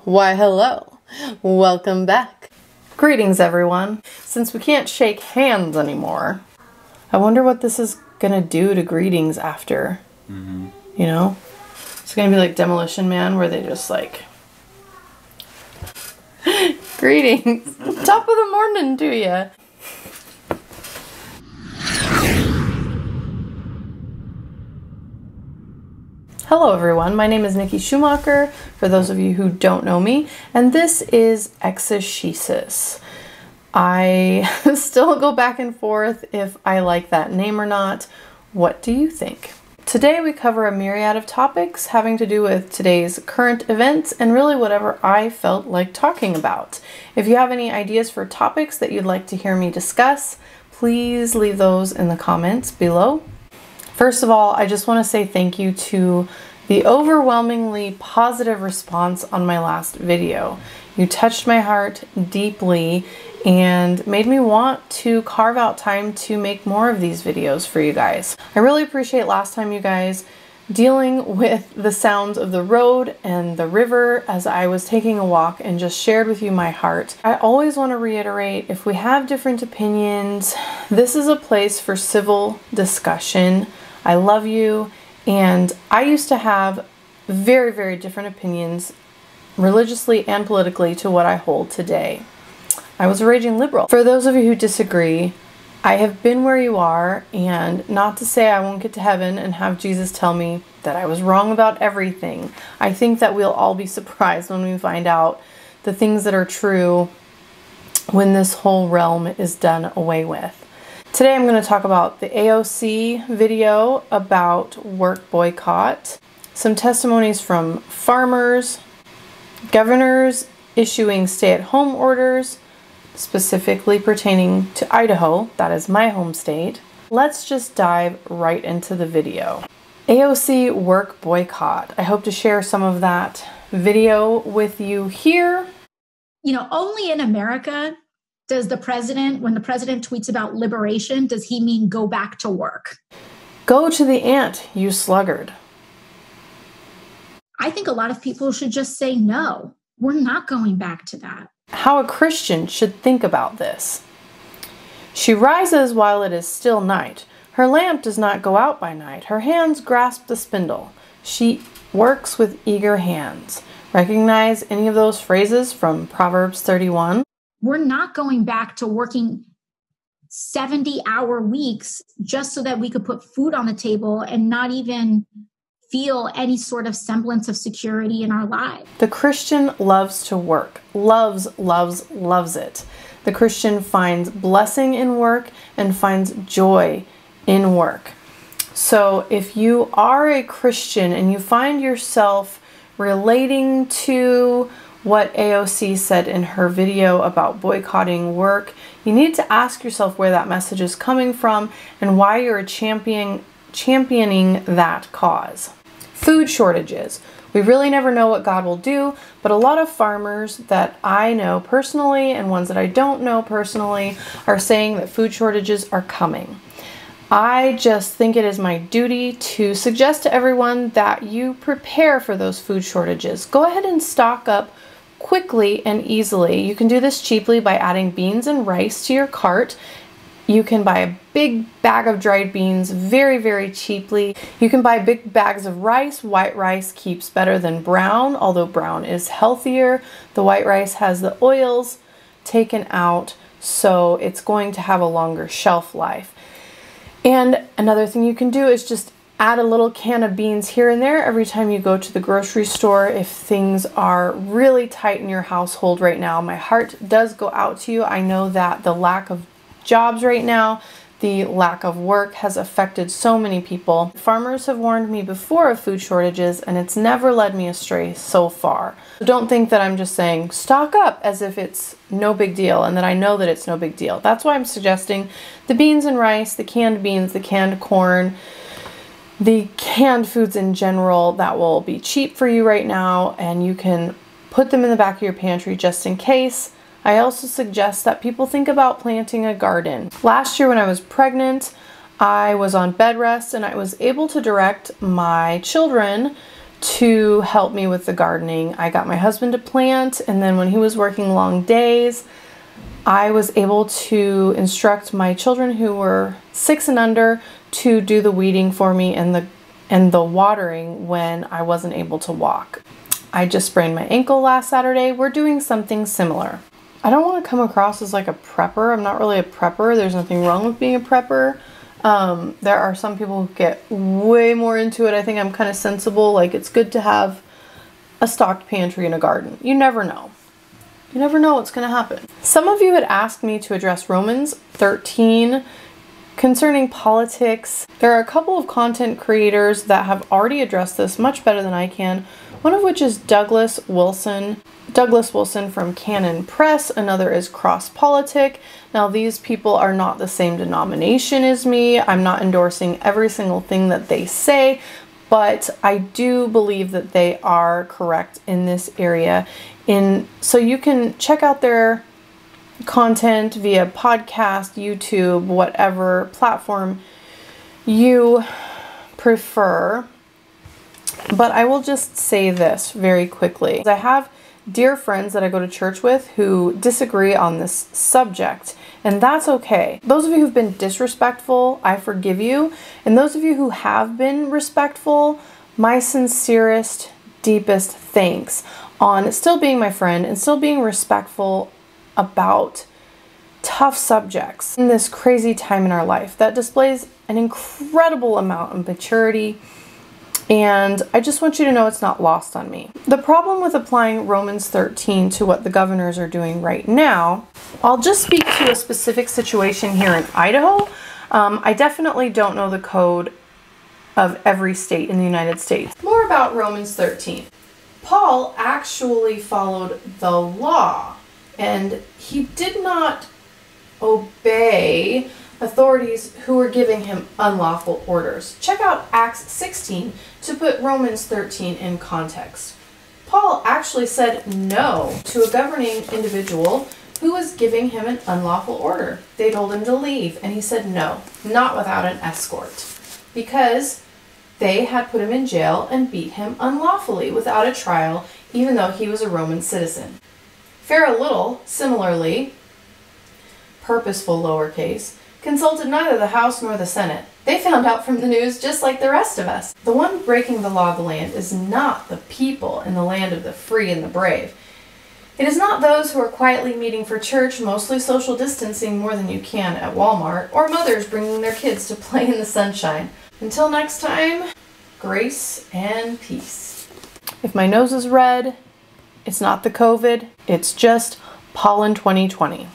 Why hello, welcome back. Greetings everyone. Since we can't shake hands anymore, I wonder what this is gonna do to greetings after. You know? It's gonna be like Demolition Man where they just like, greetings, top of the morning to ya. Hello everyone, my name is Nikki Schumacher, for those of you who don't know me, and this is Exegesis. I still go back and forth if I like that name or not. What do you think? Today we cover a myriad of topics having to do with today's current events and really whatever I felt like talking about. If you have any ideas for topics that you'd like to hear me discuss, please leave those in the comments below. First of all, I just want to say thank you to the overwhelmingly positive response on my last video. You touched my heart deeply and made me want to carve out time to make more of these videos for you guys. I really appreciate last time you guys dealing with the sounds of the road and the river as I was taking a walk and just shared with you my heart. I always want to reiterate, if we have different opinions, this is a place for civil discussion. I love you, and I used to have very, very different opinions religiously and politically to what I hold today. I was a raging liberal. For those of you who disagree, I have been where you are, and not to say I won't get to heaven and have Jesus tell me that I was wrong about everything. I think that we'll all be surprised when we find out the things that are true when this whole realm is done away with. Today I'm going to talk about the AOC video about work boycott, some testimonies from farmers, governors issuing stay-at-home orders, specifically pertaining to Idaho, that is my home state. Let's just dive right into the video. AOC work boycott. I hope to share some of that video with you here. You know, only in America does the president, when the president tweets about liberation, does he mean go back to work? Go to the ant, you sluggard. I think a lot of people should just say, no, we're not going back to that. How a Christian should think about this. She rises while it is still night. Her lamp does not go out by night. Her hands grasp the spindle. She works with eager hands. Recognize any of those phrases from Proverbs 31? We're not going back to working 70-hour weeks just so that we could put food on the table and not even feel any sort of semblance of security in our lives. The Christian loves to work. Loves it. The Christian finds blessing in work and finds joy in work. So if you are a Christian and you find yourself relating to what AOC said in her video about boycotting work, you need to ask yourself where that message is coming from and why you're championing that cause. Food shortages. We really never know what God will do, but a lot of farmers that I know personally and ones that I don't know personally are saying that food shortages are coming. I just think it is my duty to suggest to everyone that you prepare for those food shortages. Go ahead and stock up quickly and easily. You can do this cheaply by adding beans and rice to your cart. You can buy a big bag of dried beans very, very cheaply. You can buy big bags of rice. White rice keeps better than brown, although brown is healthier. The white rice has the oils taken out, so it's going to have a longer shelf life. And another thing you can do is just add a little can of beans here and there every time you go to the grocery store if things are really tight in your household right now. My heart does go out to you. I know that the lack of jobs right now, the lack of work has affected so many people. Farmers have warned me before of food shortages and it's never led me astray so far. So don't think that I'm just saying stock up as if it's no big deal and that I know that it's no big deal. That's why I'm suggesting the beans and rice, the canned beans, the canned corn, the canned foods in general that will be cheap for you right now, and you can put them in the back of your pantry just in case. I also suggest that people think about planting a garden. Last year when I was pregnant, I was on bed rest and I was able to direct my children to help me with the gardening. I got my husband to plant, and then when he was working long days, I was able to instruct my children who were 6 and under to do the weeding for me and the watering when I wasn't able to walk. I just sprained my ankle last Saturday. We're doing something similar. I don't want to come across as like a prepper. I'm not really a prepper. There's nothing wrong with being a prepper. There are some people who get way more into it. I think I'm kind of sensible. Like, it's good to have a stocked pantry and a garden. You never know. You never know what's going to happen. Some of you had asked me to address Romans 13 concerning politics. There are a couple of content creators that have already addressed this much better than I can. One of which is Douglas Wilson from Canon Press. Another is Cross Politic. Now, these people are not the same denomination as me. I'm not endorsing every single thing that they say, but I do believe that they are correct in this area. So you can check out their content via podcast, YouTube, whatever platform you prefer. But I will just say this very quickly. I have dear friends that I go to church with who disagree on this subject, and that's okay. Those of you who've been disrespectful, I forgive you. And those of you who have been respectful, my sincerest, deepest thanks on still being my friend and still being respectful about tough subjects in this crazy time in our life that displays an incredible amount of maturity. And I just want you to know it's not lost on me. The problem with applying Romans 13 to what the governors are doing right now, I'll just speak to a specific situation here in Idaho. I definitely don't know the code of every state in the United States. More about Romans 13. Paul actually followed the law, and he did not obey authorities who were giving him unlawful orders. Check out Acts 16 to put Romans 13 in context. Paul actually said no to a governing individual who was giving him an unlawful order. They told him to leave, and he said no, not without an escort, because they had put him in jail and beat him unlawfully without a trial, even though he was a Roman citizen. Pharaoh Little, similarly, purposeful lowercase, consulted neither the House nor the Senate. They found out from the news just like the rest of us. The one breaking the law of the land is not the people in the land of the free and the brave. It is not those who are quietly meeting for church, mostly social distancing more than you can at Walmart, or mothers bringing their kids to play in the sunshine. Until next time, grace and peace. If my nose is red, it's not the COVID, it's just pollen 2020.